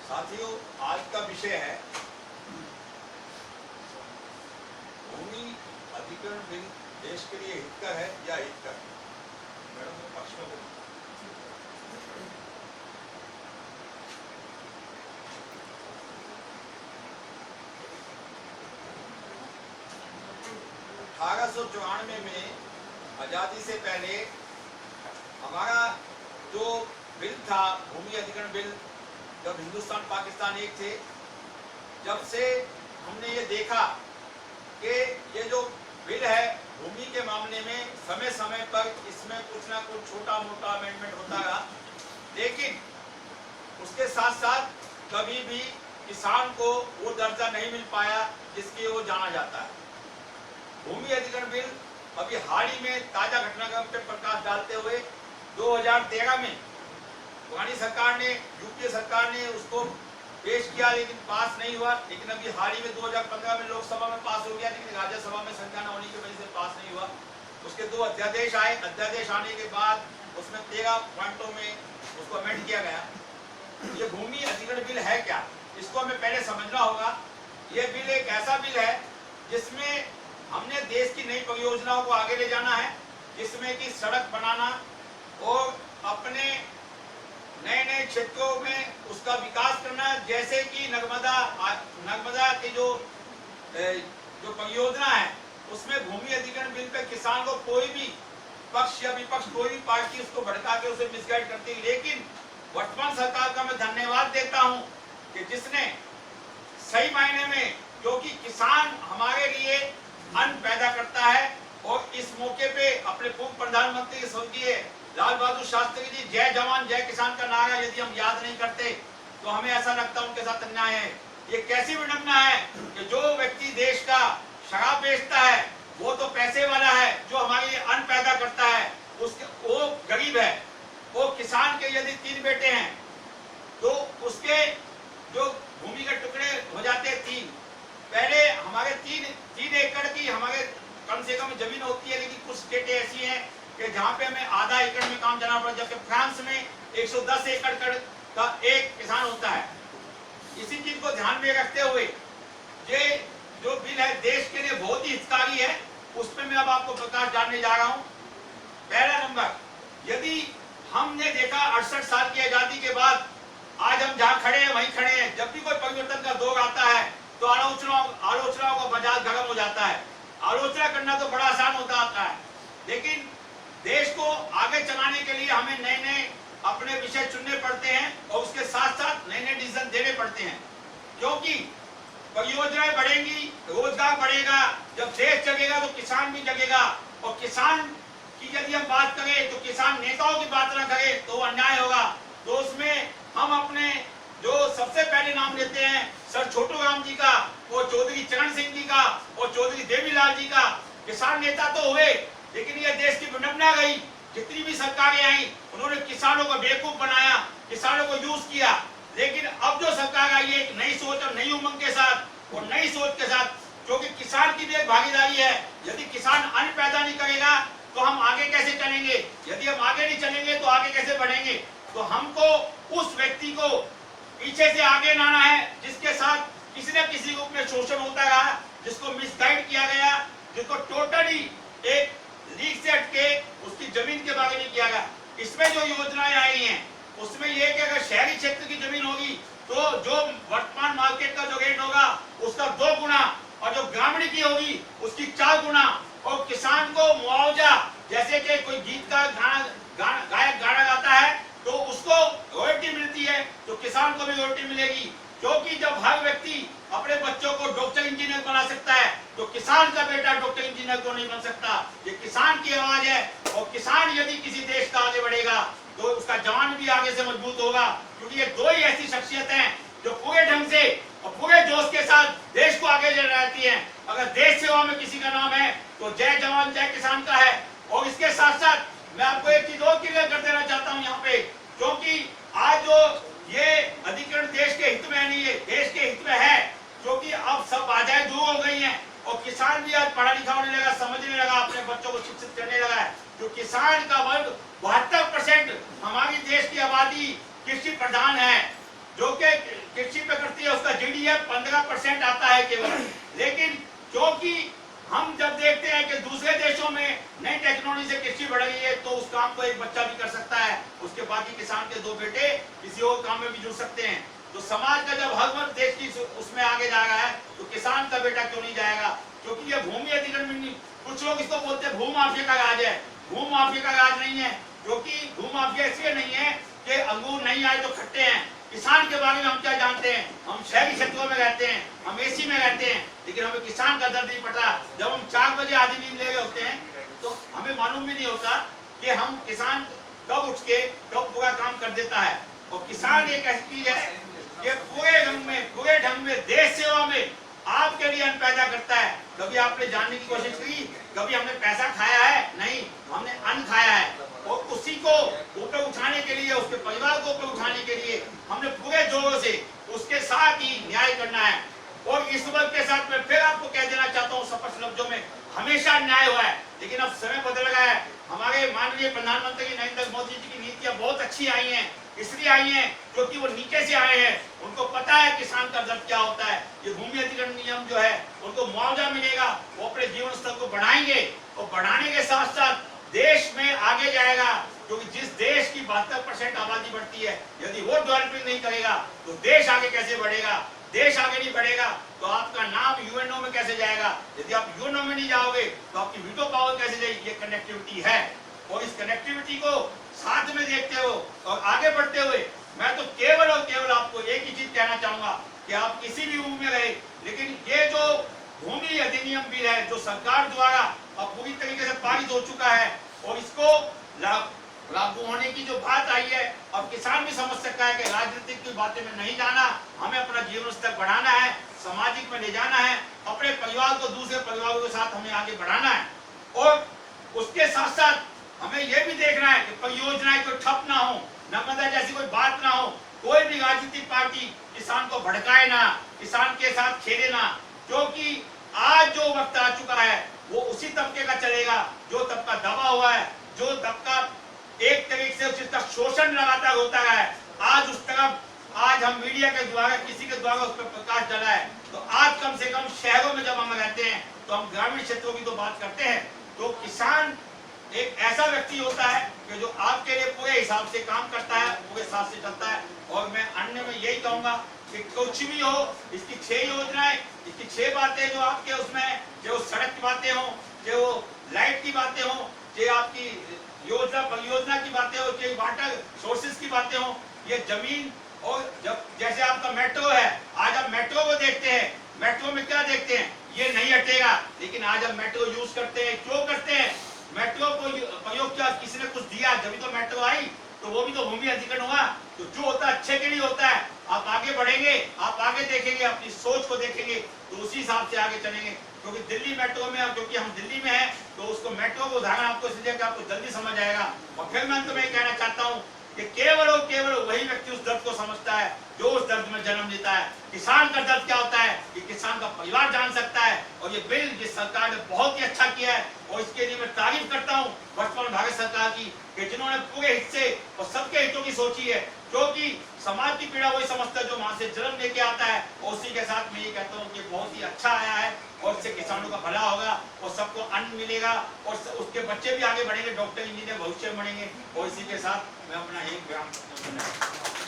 साथियों, आज का विषय है भूमि अधिग्रहण बिल देश के लिए हितकर है या हितकर। मैडम के पक्ष में 1894 में आजादी से पहले हमारा जो बिल था, भूमि अधिग्रहण बिल, जब हिंदुस्तान पाकिस्तान एक थे, जब से हमने ये देखा कि ये जो बिल है भूमि के मामले में समय समय पर इसमें कुछ ना कुछ छोटा मोटा अमेंडमेंट होता रहा, लेकिन उसके साथ साथ कभी भी किसान को वो दर्जा नहीं मिल पाया जिसके वो जाना जाता है। भूमि अधिग्रहण बिल अभी हाल ही में ताजा घटनाक्रम पर प्रकाश डालते हुए 2013 में पुरानी सरकार ने, यूपीए सरकार ने उसको पेश किया, लेकिन पास नहीं हुआ। लेकिन अभी हाल ही में 2015 में लोकसभा में पास हो गया, लेकिन राज्यसभा में संख्या न होने की वजह से पास नहीं हुआ। उसके 2 अध्यादेश आए। अध्यादेश आने के बाद उसमें 13 पॉइंटों में उसको अमेंड किया गया। ये भूमि अधिग्रहण बिल है क्या, इसको हमें पहले समझना होगा। ये बिल एक ऐसा बिल है जिसमें हमने देश की नई परियोजनाओं को आगे ले जाना है, जिसमें कि सड़क बनाना और अपने नए नए क्षेत्रों में उसका विकास करना, जैसे कि नर्मदा की जो परियोजना है उसमें भूमि अधिग्रहण बिल पे किसान को कोई भी पक्ष या विपक्ष, कोई भी पार्टी उसको भड़का के उसे मिसगाइड करती है। लेकिन वर्तमान सरकार का मैं धन्यवाद देता हूं कि जिसने सही मायने में, क्योंकि किसान हमारे लिए अन्न पैदा करता है, और इस मौके पे अपने पूर्व प्रधानमंत्री स्वर्गीय लाल बहादुर शास्त्री जी जय जवान जय किसान का नारा यदि हम याद नहीं करते तो हमें ऐसा लगता उनके साथ अन्याय है। ये कैसी विडंबना है कि जो व्यक्ति देश का शराब बेचता है वो तो पैसे वाला है, जो हमारे लिए अन्न पैदा करता है वो गरीब है। वो किसान के यदि 3 बेटे हैं तो उसके जो भूमि के टुकड़े हो जाते हैं 3। पहले हमारे 3 एकड़ की हमारे कम से कम जमीन होती है, लेकिन कुछ स्टेटें ऐसी हैं कि जहां पे हमें आधा एकड़ में काम जाना पड़ता है, जबकि फ्रांस में 110 एकड़ का एक किसान होता है। इसी चीज को ध्यान में रखते हुए ये जो बिल है देश के लिए बहुत ही हितकारी है, उस पर मैं अब आपको प्रकाश डालने जा रहा हूं। पहला नंबर, यदि हमने देखा 68 साल की आजादी के बाद आज हम जहां खड़े हैं वहीं खड़े हैं। जब भी कोई परिवर्तन का दौर आता है तो आलोचनाओं का बाजार गर्म हो जाता है। आलोचना करना तो बड़ा आसान होता है, लेकिन देश को आगे चलाने के लिए हमें नए नए अपने विषय चुनने पड़ते हैं और उसके साथ साथ नए नए डिसीजन देने पड़ते हैं, क्योंकि परियोजनाएं बढ़ेंगी, रोजगार बढ़ेगा। जब देश जगेगा तो किसान भी जगेगा, और किसान की यदि हम बात करें तो किसान नेताओं की बात ना करें तो अन्याय होगा। तो उसमें हम अपने जो सबसे पहले नाम लेते हैं सर छोटू राम जी का, और चौधरी चरण सिंह जी का, और चौधरी देवीलाल जी का। किसान नेता तो हुए, लेकिन ये देश की विडंबना गई, जितनी भी सरकारें आई उन्होंने किसानों को बेवकूफ बनाया, किसानों को यूज किया। लेकिन अब जो सरकार आई है एक नई सोच और नई उमंग के साथ और नई सोच के साथ, क्योंकि किसान की भी एक भागीदारी है। यदि किसान अन्न पैदा नहीं करेगा तो हम आगे कैसे चलेंगे, यदि हम आगे नहीं चलेंगे तो आगे कैसे बढ़ेंगे। तो हमको उस व्यक्ति को पीछे से आगे लाना है जिसके साथ किसी न किसी रूप में शोषण होता रहा, जिसको मिसगाइड किया गया, जिसको टोटली एक लीग से हटके उसकी जमीन के बारे में किया गया। इसमें जो योजनाएं आई हैं उसमें यह कि अगर शहरी क्षेत्र की जमीन होगी तो जो वर्तमान मार्केट का जो रेट होगा उसका 2 गुना, और जो ग्रामीण की होगी उसकी 4 गुना। और किसान को मुआवजा, जैसे कि कोई गीत का गायक गाना गाता है तो उसको रॉयल्टी मिलती है, तो किसान को भी रॉयल्टी मिलेगी। क्योंकि जब हर व्यक्ति अपने बच्चों को डॉक्टर इंजीनियर बना सकता है तो किसान का बेटा डॉक्टर इंजीनियर क्यों नहीं बन सकता। ये किसान की आवाज है, और किसान यदि किसी देश का आगे बढ़ेगा तो उसका जवान भी आगे से मजबूत होगा, क्योंकि ये 2 ही ऐसी शख्सियत हैं जो पूरे ढंग से और पूरे जोश के साथ देश को आगे ले जाती हैं। अगर देश सेवा में किसी का नाम है तो जय जवान जय किसान का है। और इसके साथ साथ मैं आपको एक चीज और क्लियर कर देना चाहता हूँ यहाँ पे, क्योंकि आज जो भी आज पढ़ा लिखा होने लगा, समझने लगा, अपने बच्चों को शिक्षित करने लगा है। जो किसान का वर्ग 72% हमारी देश की आबादी कृषि प्रधान है, जो कि कृषि पे करती है, उसका जीडीएफ 15% आता है केवल। लेकिन क्योंकि हम जब देखते हैं कि दूसरे देशों में नई टेक्नोलॉजी से कृषि बढ़ गई है, तो उस काम को एक बच्चा भी कर सकता है, उसके बाकी किसान के 2 बेटे किसी और काम में भी जुड़ सकते हैं। तो समाज का जब हर वर्ग देश की उसमें आगे जा रहा है, तो किसान का बेटा क्यों नहीं जाएगा? क्योंकि ये भूमि अधिग्रहण, कुछ लोग इसको बोलते हैं भूमाफिया का राज है। भूमाफिया का राज नहीं है, क्योंकि भूमाफिया इसलिए नहीं है कि अंगूर नहीं आए तो खट्टे हैं। किसान के बारे में हम क्या जानते हैं? हम शहरी क्षेत्रों में रहते हैं, हम एसी में रहते हैं, लेकिन हमें किसान का दर्द नहीं पता। जब हम 4 बजे आधी नींद ले रहे होते हैं, तो हमें मालूम भी नहीं होता कि हम किसान कब उठ के कब पूरा काम कर देता है। और किसान एक ऐसी चीज है कि पूरे ढंग में देश सेवा में आपके लिए अन्न पैदा करता है। कभी आपने जानने की कोशिश की, कभी हमने पैसा खाया है? नहीं, हमने अन्न खाया है। और उसी को ऊपर उठाने के लिए, उसके परिवार को ऊपर उठाने के लिए हमने पूरे जोरों से उसके साथ ही न्याय करना है। और इस वर्ग के साथ मैं फिर आपको कह देना चाहता हूँ स्पष्ट लफ्जों में, हमेशा न्याय हुआ है, लेकिन अब समय बदल गया है। हमारे माननीय प्रधानमंत्री नरेंद्र मोदी जी की नीतियां बहुत अच्छी आई हैं, इसलिए आई हैं क्योंकि वो नीचे से आए हैं, उनको पता है किसान का दर्द क्या होता है। ये भूमि अधिग्रहण नियम जो है, उनको मुआवजा मिलेगा, वो अपने जीवन स्तर को बढ़ाएंगे, और बढ़ाने के साथ साथ देश में आगे जाएगा। क्योंकि जिस देश की 72% आबादी बढ़ती है, यदि वो डेवलपिंग नहीं करेगा तो देश आगे कैसे बढ़ेगा? देश आगे नहीं बढ़ेगा तो आपका नाम यूएनओ में कैसे जाएगा? यदि आप यूएनओ में नहीं जाओगे तो आपकी वीटो पावर कैसे जाएगी? ये कनेक्टिविटी है, और इस कनेक्टिविटी को साथ में देखते हो और आगे बढ़ते हुए मैं तो केवल और केवल आपको एक ही चीज कहना चाहूंगा कि आप किसी भी उम्र में रहे, लेकिन ये जो भूमि अधिनियम बिल है, जो सरकार द्वारा अब पूरी तरीके से पारित हो चुका है, और इसको लागू होने की जो बात आई है, अब किसान भी समझ सकता है कि राजनीतिक की बातें में नहीं जाना, हमें अपना जीवन स्तर बढ़ाना है, सामाजिक में ले जाना है, अपने परिवार को दूसरे परिवारों के साथ हमें आगे बढ़ाना है। और उसके साथ साथ हमें यह भी देखना है कि परियोजनाएं कोई ठप ना हो, नर्मदा जैसी कोई बात ना हो, कोई भी राजनीतिक पार्टी किसान को भड़काए ना, किसान के साथ खेले ना, क्योंकि आज जो वक्त आ चुका है वो उसी तबके का चलेगा जो तबका दबा हुआ है, जो तबका एक तरीके से उसका शोषण लगातार होता है। आज उस तरफ आज हम मीडिया के द्वारा, किसी के द्वारा उस पर प्रकाश डाला है, तो आज कम से कम शहरों में जब हम रहते हैं तो हम ग्रामीण क्षेत्रों की तो बात करते हैं, तो किसान एक ऐसा व्यक्ति होता है कि जो आपके लिए पूरे हिसाब से काम करता है, पूरे हिसाब से चलता है। और मैं अन्य में यही कहूंगा कि कुछ भी हो, इसकी 6 योजनाएं, इसकी 6 बातें जो आपके उसमें, जो सड़क की बातें हो, जो लाइट की बातें हो, जो आपकी योजना परियोजना की बातें हो, जो वाटर सोर्सेज की बातें हो, ये जमीन, और जब जैसे आपका मेट्रो है, आज आप मेट्रो को देखते हैं, मेट्रो में क्या देखते हैं? ये नहीं हटेगा, लेकिन आज हम मेट्रो यूज करते हैं। क्यों करते हैं? मेट्रो को प्रयोग किया, किसी ने कुछ दिया जब तो मेट्रो आई, तो वो भी तो भूमि अधिग्रहण हुआ। तो जो होता है अच्छे के लिए होता है। आप आगे बढ़ेंगे, आप आगे देखेंगे, अपनी सोच को देखेंगे, तो उसी हिसाब से आगे चलेंगे। क्योंकि दिल्ली मेट्रो में, क्योंकि हम दिल्ली में हैं, तो उसको मेट्रो को उदाहरण आपको इसलिए कि आपको जल्दी समझ आएगा। और फिर मैं अंत में कहना चाहता हूँ कि केवल और केवल वही व्यक्ति उस दर्द को समझता है जो उस दर्द में जन्म लेता है। किसान का दर्द क्या होता है, ये किसान का परिवार जान सकता है। और ये बिल जिस सरकार ने बहुत ही अच्छा किया है, और इसके लिए मैं तारीफ करता हूँ वर्तमान भारत सरकार की, कि जिन्होंने पूरे हिस्से और सबके हितों की सोची है। क्योंकि समाज की पीड़ा वही समझता है जो वहां से जन्म लेके आता है। और उसी के साथ मैं ये कहता हूँ कि बहुत ही अच्छा आया है, और इससे किसानों का भला होगा, और सबको अन्न मिलेगा, और उसके बच्चे भी आगे बढ़ेंगे, डॉक्टर इंजीनियर भविष्य में बढ़ेंगे। और इसी के साथ मैं अपना एक विराम